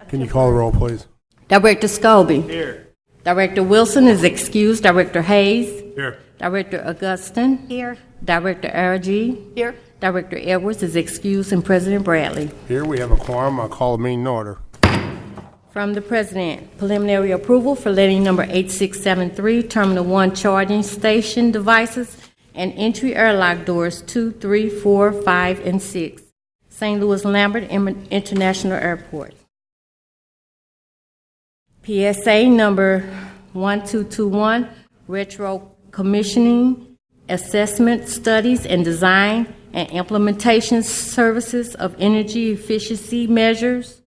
Can you call the roll, please? Director Scobie. Here. Director Wilson is excused. Director Hayes. Here. Director Augustin. Here. Director Araji. Here. Director Edwards is excused, and President Bradley. Here we have a quorum. I'll call the meeting in order. From the President, preliminary approval for letting number 8673, Terminal 1 charging station devices and entry airlock doors 2, 3, 4, 5, and 6. St. Louis Lambert International Airport. PSA number 1221, retro commissioning, assessment, studies, and design and implementation services of energy efficiency measures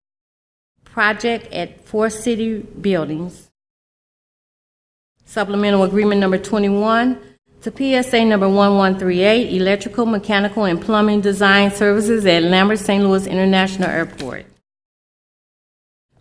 project at 4 city buildings. Supplemental agreement number 21 to PSA number 1138, electrical, mechanical, and plumbing design services at Lambert St. Louis International Airport.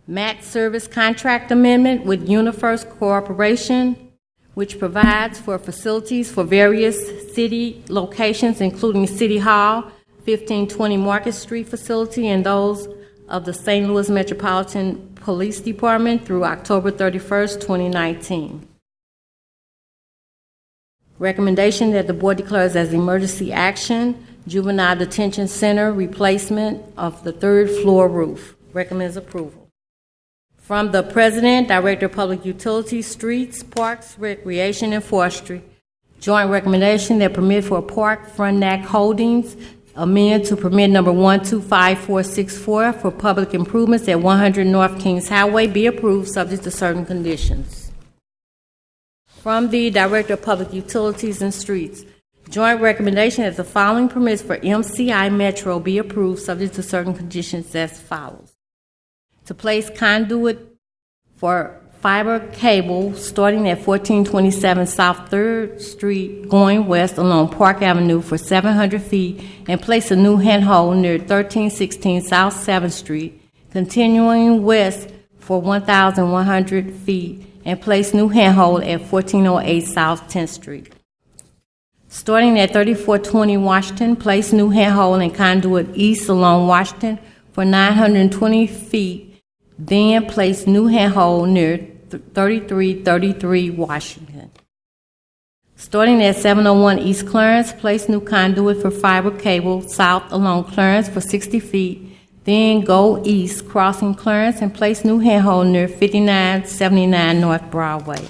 MAT service contract amendment with UniFirst Corporation, which provides for facilities for various city locations, including City Hall, 1520 Market Street facility, and those of the St. Louis Metropolitan Police Department through October 31st, 2019. Recommendation that the board declares as emergency action juvenile detention center replacement of the 3rd floor roof. Recommends approval. From the President, Director of Public Utilities, Streets, Parks, Recreation, and Forestry, joint recommendation that permit for Park Frontenac Holdings amend to permit number 125464 for public improvements at 100 North Kings Highway be approved subject to certain conditions. From the Director of Public Utilities and Streets, joint recommendation that the following permits for MCI Metro be approved subject to certain conditions as follows. To place conduit for fiber cable starting at 1427 South 3rd Street going west along Park Avenue for 700 feet and place a new handhold near 1316 South 7th Street, continuing west for 1,100 feet and place new handhold at 1408 South 10th Street. Starting at 3420 Washington, place new handhold and conduit east along Washington for 920 feet, then place new handhold near 3333 Washington. Starting at 701 East Clarence, place new conduit for fiber cable south along Clarence for 60 feet, then go east crossing Clarence and place new handhold near 5979 North Broadway.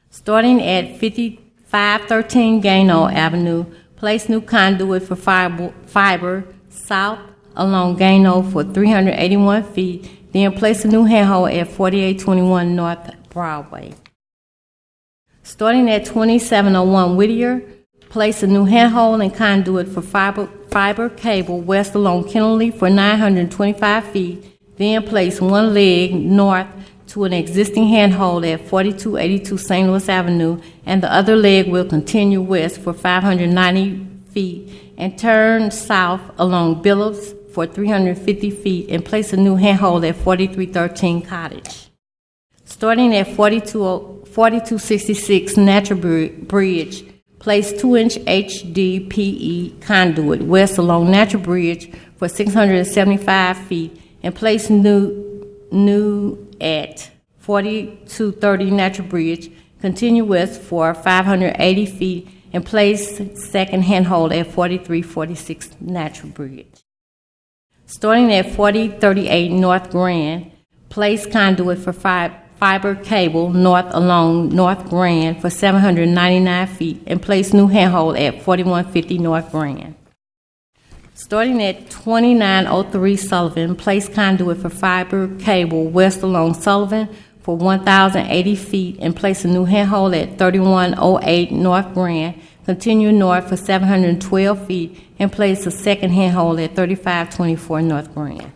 Starting at 5513 Gano Avenue, place new conduit for fiber south along Gano for 381 feet, then place a new handhold at 4821 North Broadway. Starting at 2701 Whittier, place a new handhold and conduit for fiber cable west along Kennedy for 925 feet, then place one leg north to an existing handhold at 4282 St. Louis Avenue, and the other leg will continue west for 590 feet and turn south along Billups for 350 feet and place a new handhold at 4313 Cottage. Starting at 4266 Natural Bridge, place 2-inch HDPE conduit west along Natural Bridge for 675 feet and place new at 4230 Natural Bridge, continue west for 580 feet and place second handhold at 4346 Natural Bridge. Starting at 4038 North Grand, place conduit for fiber cable north along North Grand for 799 feet and place new handhold at 4150 North Grand. Starting at 2903 Sullivan, place conduit for fiber cable west along Sullivan for 1,080 feet and place a new handhold at 3108 North Grand, continue north for 712 feet and place a second handhold at 3524 North Grand.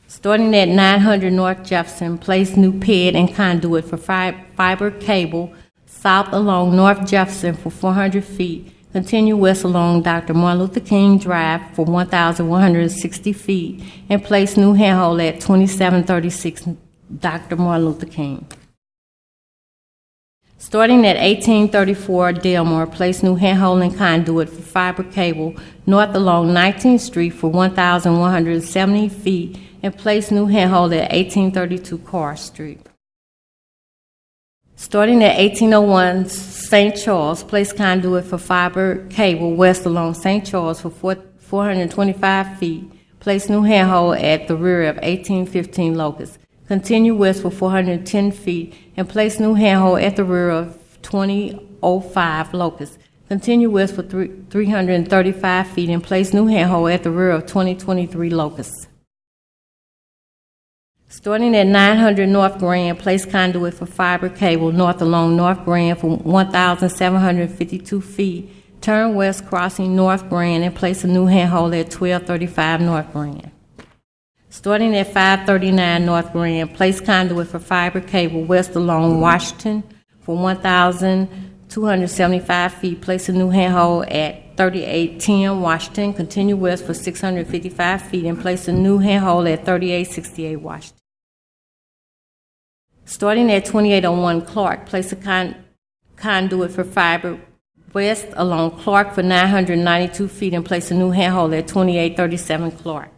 Starting at 900 North Jefferson, place new PED and conduit for fiber cable south along North Jefferson for 400 feet, continue west along Dr. Martin Luther King Drive for 1,160 feet and place new handhold at 2736 Dr. Martin Luther King. Starting at 1834 Delmore, place new handhold and conduit for fiber cable north along 19th Street for 1,170 feet and place new handhold at 1832 Carr Street. Starting at 1801 St. Charles, place conduit for fiber cable west along St. Charles for 425 feet. Place new handhold at the rear of 1815 Locust. Continue west for 410 feet and place new handhold at the rear of 2005 Locust. Continue west for 335 feet and place new handhold at the rear of 2023 Locust. Starting at 900 North Grand, place conduit for fiber cable north along North Grand for 1,752 feet. Turn west crossing North Grand and place a new handhold at 1235 North Grand. Starting at 539 North Grand, place conduit for fiber cable west along Washington for 1,275 feet. Place a new handhold at 3810 Washington. Continue west for 655 feet and place a new handhold at 3868 Washington. Starting at 2801 Clark, place a conduit for fiber west along Clark for 992 feet and place a new handhold at 2837 Clark.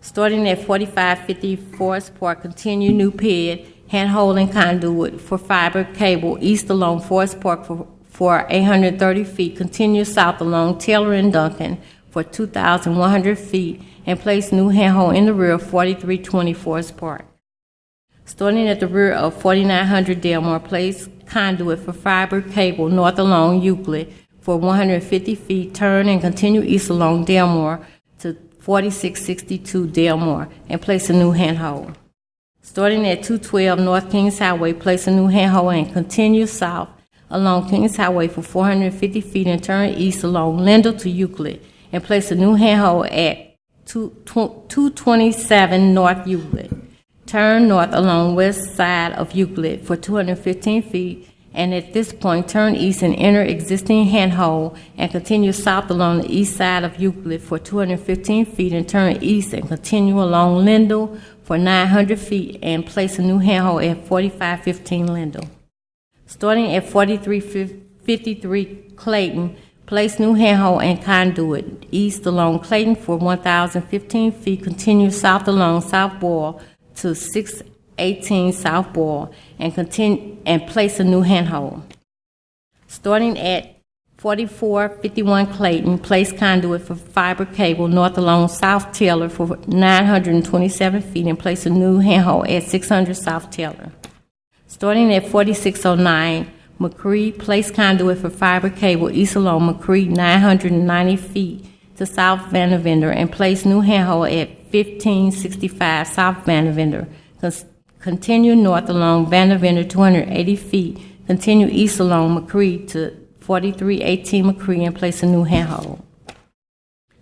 Starting at 4550 Forest Park, continue new PED, handhold and conduit for fiber cable east along Forest Park for 830 feet. Continue south along Taylor and Duncan for 2,100 feet and place new handhold in the rear of 4320 Forest Park. Starting at the rear of 4900 Delmar, place conduit for fiber cable north along Euclid for 150 feet. Turn and continue east along Delmar to 4662 Delmar and place a new handhold. Starting at 212 North Kings Highway, place a new handhold and continue south along Kings Highway for 450 feet and turn east along Lindell to Euclid and place a new handhold at 227 North Euclid. Turn north along west side of Euclid for 215 feet, and at this point, turn east and enter existing handhold and continue south along the east side of Euclid for 215 feet and turn east and continue along Lindell for 900 feet and place a new handhold at 4515 Lindell. Starting at 4353 Clayton, place new handhold and conduit east along Clayton for 1,015 feet, continue south along South Boyle to 618 South Boyle and continue and place a new handhold. Starting at 4451 Clayton, place conduit for fiber cable north along South Taylor for 927 feet and place a new handhold at 600 South Taylor. Starting at 4609 McCree, place conduit for fiber cable east along McCree 990 feet to South Vandervender and place new handhold at 1565 South Vandervender. Continue north along Vandervender 280 feet. Continue east along McCree to 4318 McCree and place a new handhold.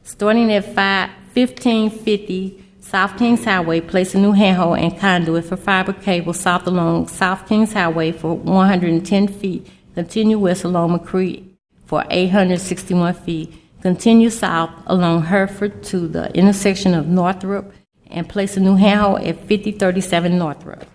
Starting at 1550 South Kings Highway, place a new handhold and conduit for fiber cable south along South Kings Highway for 110 feet. Continue west along McCree for 861 feet. Continue south along Hereford to the intersection of Northrop and place a new handhold at 5037 Northrop.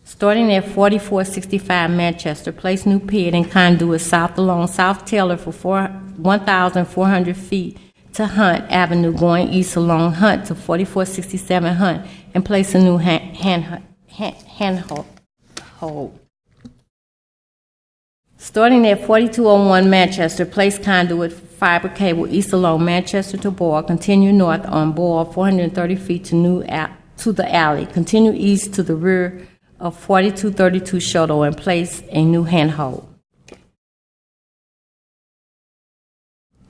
Starting at 4465 Manchester, place new PED and conduit south along South Taylor for 1,400 feet to Hunt Avenue, going east along Hunt to 4467 Hunt and place a new handhold. Starting at 4201 Manchester, place conduit for fiber cable east along Manchester to Boyle. Continue north on Boyle 430 feet to the alley. Continue east to the rear of 4232 Shoto and place a new handhold.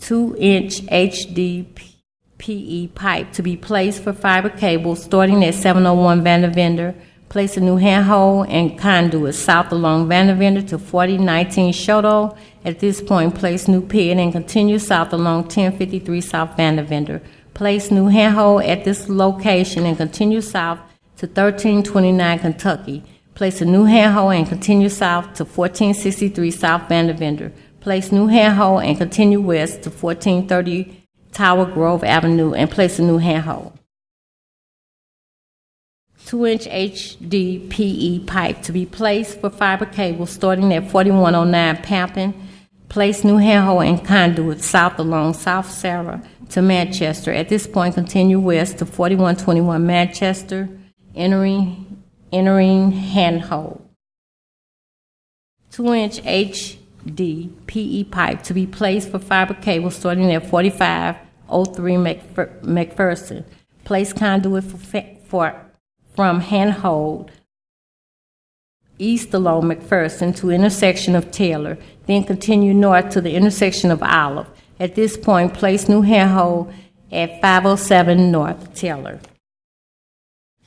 2-inch HDPE pipe to be placed for fiber cable starting at 701 Vandervender. Place a new handhold and conduit south along Vandervender to 4019 Shoto. At this point, place new PED and continue south along 1053 South Vandervender. Place new handhold at this location and continue south to 1329 Kentucky. Place a new handhold and continue south to 1463 South Vandervender. Place new handhold and continue west to 1430 Tower Grove Avenue and place a new handhold. 2-inch HDPE pipe to be placed for fiber cable starting at 4109 Pampin. Place new handhold and conduit south along South Sarah to Manchester. At this point, continue west to 4121 Manchester, entering handhold. 2-inch HDPE pipe to be placed for fiber cable starting at 4503 McPherson. Place conduit from handhold east along McPherson to intersection of Taylor, then continue north to the intersection of Olive. At this point, place new handhold at 507 North Taylor.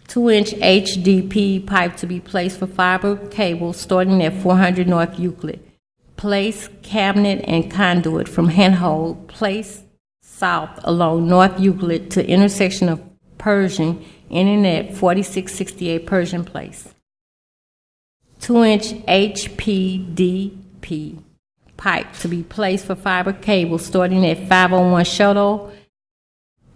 2-inch HDPE pipe to be placed for fiber cable starting at 400 North Euclid. Place cabinet and conduit from handhold, place south along North Euclid to intersection of Pershing, ending at 4668 Pershing Place. 2-inch HPDP pipe to be placed for fiber cable starting at 501 Shoto.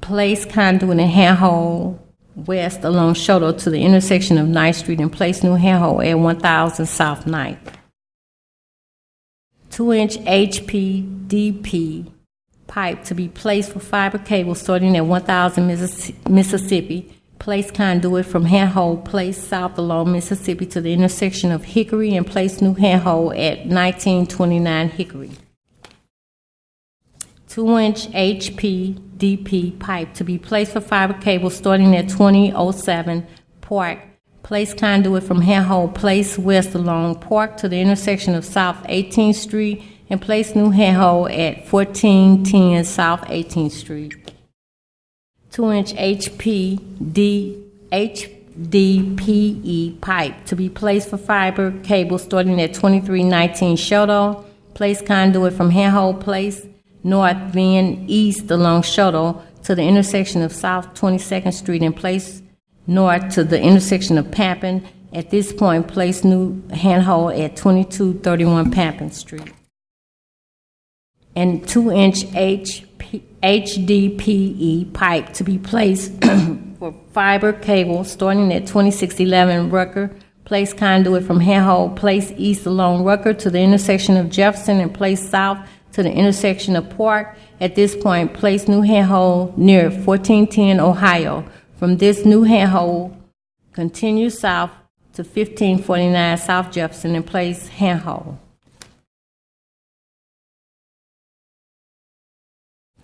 Place conduit and handhold west along Shoto to the intersection of 9th Street and place new handhold at 1000 South 9th. 2-inch HPDP pipe to be placed for fiber cable starting at 1000 Mississippi. Place conduit from handhold place south along Mississippi to the intersection of Hickory and place new handhold at 1929 Hickory. 2-inch HPDP pipe to be placed for fiber cable starting at 2007 Park. Place conduit from handhold place west along Park to the intersection of South 18th Street and place new handhold at 1410 South 18th Street. 2-inch HDPE pipe to be placed for fiber cable starting at 2319 Shoto. Place conduit from handhold place north then east along Shoto to the intersection of South 22nd Street and place north to the intersection of Pampin. At this point, place new handhold at 2231 Pampin Street. And 2-inch HDPE pipe to be placed for fiber cable starting at 2611 Rucker. Place conduit from handhold place east along Rucker to the intersection of Jefferson and place south to the intersection of Park. At this point, place new handhold near 1410 Ohio. From this new handhold, continue south to 1549 South Jefferson and place handhold.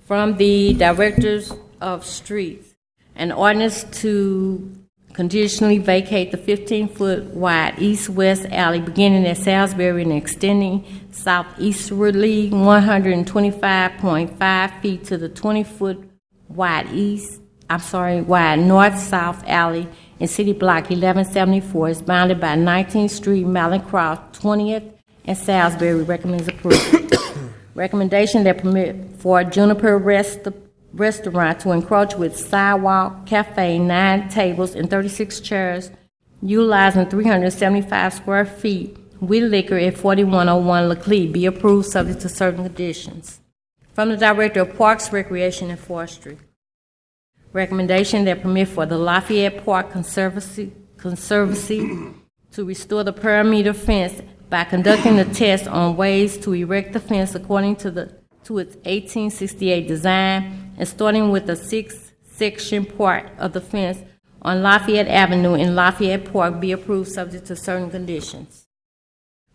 From the Directors of Streets, an ordinance to conditionally vacate the 15-foot wide east-west alley beginning at Salisbury and extending southeasterly 125.5 feet to the 20-foot wide wide north-south alley in City Block 1174 is bounded by 19th Street, Malincroft, 20th, and Salisbury. Recommends approval. Recommendation that permit for Juniper Restaurant to encroach with sidewalk, cafe, 9 tables, and 36 chairs, utilizing 375 square feet with liquor at 4101 Laclede be approved subject to certain conditions. From the Director of Parks, Recreation, and Forestry. Recommendation that permit for the Lafayette Park Conservancy to restore the perimeter fence by conducting a test on ways to erect the fence according to its 1868 design and starting with the 6-section part of the fence on Lafayette Avenue in Lafayette Park be approved subject to certain conditions.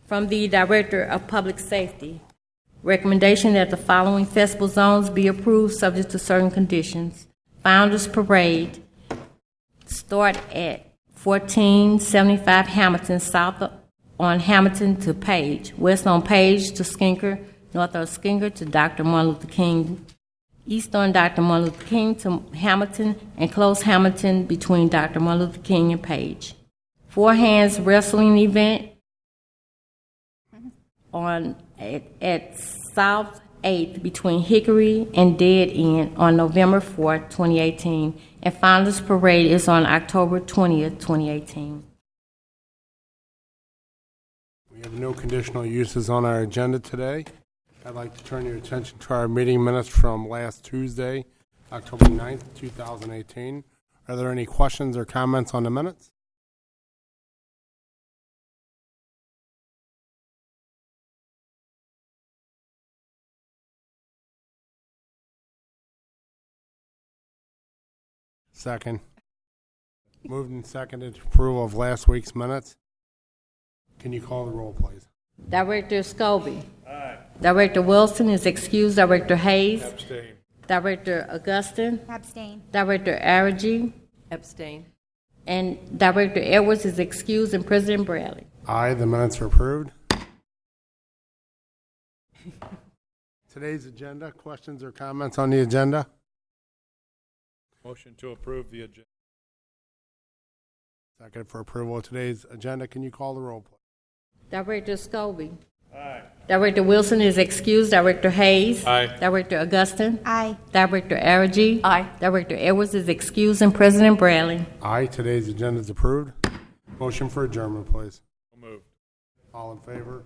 From the Director of Public Safety, recommendation that the following festival zones be approved subject to certain conditions. Founders Parade start at 1475 Hamilton, south on Hamilton to Page, west on Page to Skinker, north of Skinker to Dr. Martin Luther King, east on Dr. Martin Luther King to Hamilton, and close Hamilton between Dr. Martin Luther King and Page. Four Hands Wrestling event at South 8th between Hickory and Dead End on November 4th, 2018, and Founders Parade is on October 20th, 2018. We have no conditional uses on our agenda today. I'd like to turn your attention to our meeting minutes from last Tuesday, October 9th, 2018. Are there any questions or comments on the minutes? Second. Moved and seconded approval of last week's minutes. Can you call the roll, please? Director Scobie. Aye. Director Wilson is excused. Director Hayes. Abstain. Director Augustin. Abstain. Director Aragy. Abstain. And Director Edwards is excused, and President Bradley. Aye, the minutes are approved. Today's agenda, questions or comments on the agenda? Motion to approve the agenda. Second for approval of today's agenda. Can you call the roll, please? Director Scobie. Aye. Director Wilson is excused. Director Hayes. Aye. Director Augustin. Aye. Director Aragy. Aye. Director Edwards is excused, and President Bradley. Aye, today's agenda is approved. Motion for adjournment, please. So moved. All in favor?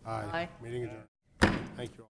Aye. Aye. Meeting adjourned. Thank you all.